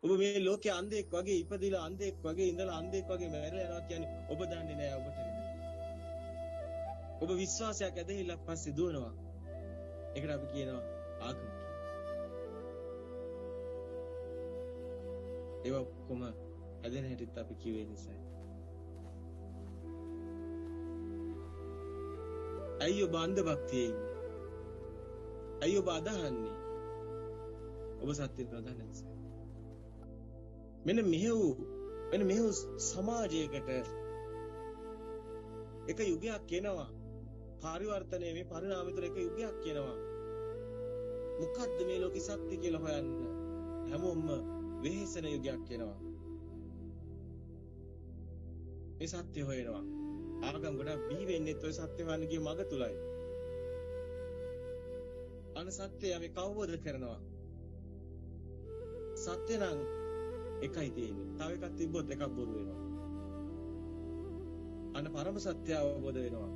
ඔබ මේ ලෝකයේ අන්ධෙක් වගේ ඉපදිලා අන්ධෙක් වගේ ඉඳලා අන්ධෙක් වගේ මැරලා යනවා කියන්නේ ඔබ දන්නේ නැහැ ඔබට. ඔබ විශ්වාසයක් ඇදහිලා පස්සේ දුවනවා. ඒකට අපි කියනවා ආගම කියලා. ඒක කොහොම ඇදෙන හැටිත් අපි කිව්වේ නිසා. ඇයි ඔබ අන්ධ භක්තියේ ඉන්නේ? ඇයි ඔබ අදහන්නේ? ඔබ සත්‍ය ප්‍රදාන නිසා. මෙන්න මෙහෙව් සමාජයකට එක යුගයක් එනවා. පරිවර්තනයේ මේ පරිණාමය තුළ එක යුගයක් එනවා. මොකද්ද මේ ලෝකේ සත්‍ය කියලා හොයන්න හැමෝම වෙහෙසන යුගයක් එනවා. මේ සත්‍ය හොයනවා. ආගම් ගොඩක් බිහි වෙන්නේත් ඔය සත්‍ය හොයන්න ගිය මඟ තුලයි. අන සත්‍යය අපි කවවද කරනවා? සත්‍ය නම් එකයි තියෙන්නේ. තව එකක් තිබ්බොත් එකක් බොරු වෙනවා. අන පරම සත්‍ය අවබෝධ වෙනවා.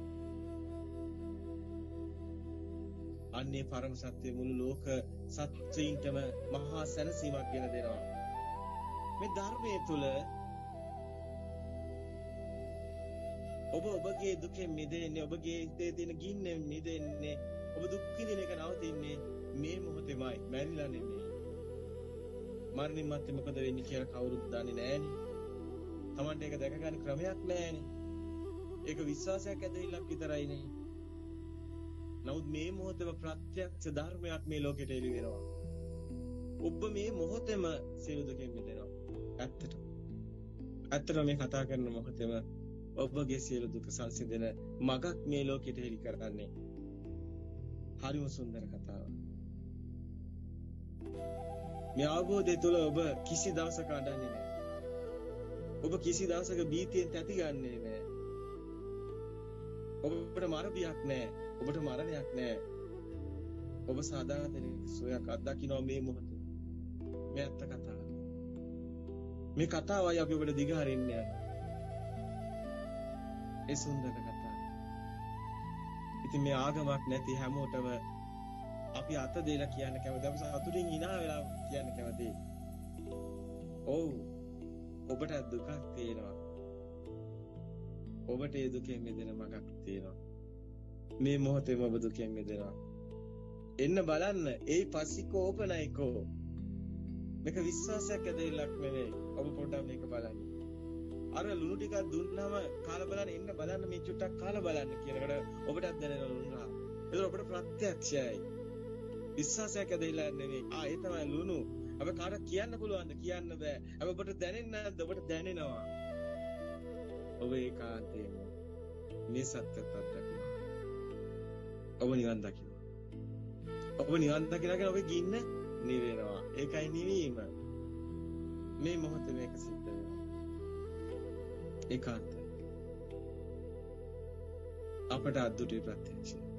අන්නේ පරම සත්‍ය මුළු ලෝක සත්‍යයින්ටම මහා සැනසීමක් ගෙන දෙනවා. මේ ධර්මයේ තුල ඔබගේ දුකෙන් මිදෙන්නේ, ඔබගේ හිතේ තියෙන ගින්නෙන් මිදෙන්නේ, ඔබ දුක් විඳින එක නවතින්නේ මේ මොහොතේමයි. මැරිලා නෙමෙයි. මරණින් මත්තේ මොකද වෙන්නේ කියලා කවුරුත් දන්නේ නැහනේ. Tamante ඒක දැක ගන්න ක්‍රමයක් නැහනේ. ඒක විශ්වාසයක් ඇදහිල්ලක් විතරයිනේ. නමුත් මේ මොහොතේම ප්‍රත්‍යක්ෂ ධර්මයක් මේ ලෝකෙට එළි වෙනවා. ඔබ මේ මොහොතේම සියලු දුකෙන් මිදෙනවා. ඇත්තටම මේ කතා කරන මොහොතේම ඔබගේ සියලු දුක සංසිඳන මගක් මේ ලෝකෙට එළි කරන්නේ. හරිම සුන්දර කතාවක්. මේ අවබෝධය තුළ ඔබ කිසි දවසක අඬන්නේ නැහැ. ඔබ කිසි දවසක බීතියෙන් තැති ගන්නේ නැහැ. ඔබට මරණයක් නැහැ. ඔබට මරණයක් නැහැ. ඔබ සාදාතන සෝයක් අත්දකින්න මේ මොහොතේ. මේ ඇත්ත කතාව. මේ කතාවයි අපි ඔබට දිගහරින්න යන්නේ. ඒ සුන්දර කතාව. ඉතින් මේ ආගමක් නැති හැමෝටම අපි අත දෙලා කියන්න කැමති. අපි සතුටින් hina වෙලා කියන්න කැමති. ඔව්. ඔබට දුකක් තියෙනවා. ඔබට ඒ දුකෙන් මිදෙන මගක් තියෙනවා. මේ මොහොතේම ඔබ දුකෙන් මිදෙනවා. එන්න බලන්න. ඒ පස්සිකෝපනයිකෝ. මේක විශ්වාසයක් ඇදෙල්ලක් නෙවෙයි. ඔබ පොඩ්ඩක් මේක බලන්න. අර ලුණු ටිකක් දුන්නාම කාලා බලන්න එන්න බලන්න මේ චුට්ටක් කාලා බලන්න කියනකොට ඔබටත් දැනෙනවා ලුණු. ඒක ඔබට ප්‍රත්‍යක්ෂයයි. විශ්වාසයක් ඇදෙලා නෙවෙයි. ඒ තමයි ලුණු. අප කාට කියන්න පුළුවන්ද? කියන්න බෑ. අප ඔබට දැනෙන්නේ නැද්ද? ඔබට දැනෙනවා. ඔබ ඒකාන්තයෙන්ම මේ සත්‍යත් අත්දකිනවා. ඔබ නිවන් දකිනවා. ඔබ නිවන් දකිනකන් ඔබේ ගින්න නිවෙනවා. ඒකයි නිවීම. මේ මොහොතේ මේක සිද්ධ වෙනවා. ඒකාන්තයි. අපට අද්දුටේ ප්‍රත්‍යක්ෂයි.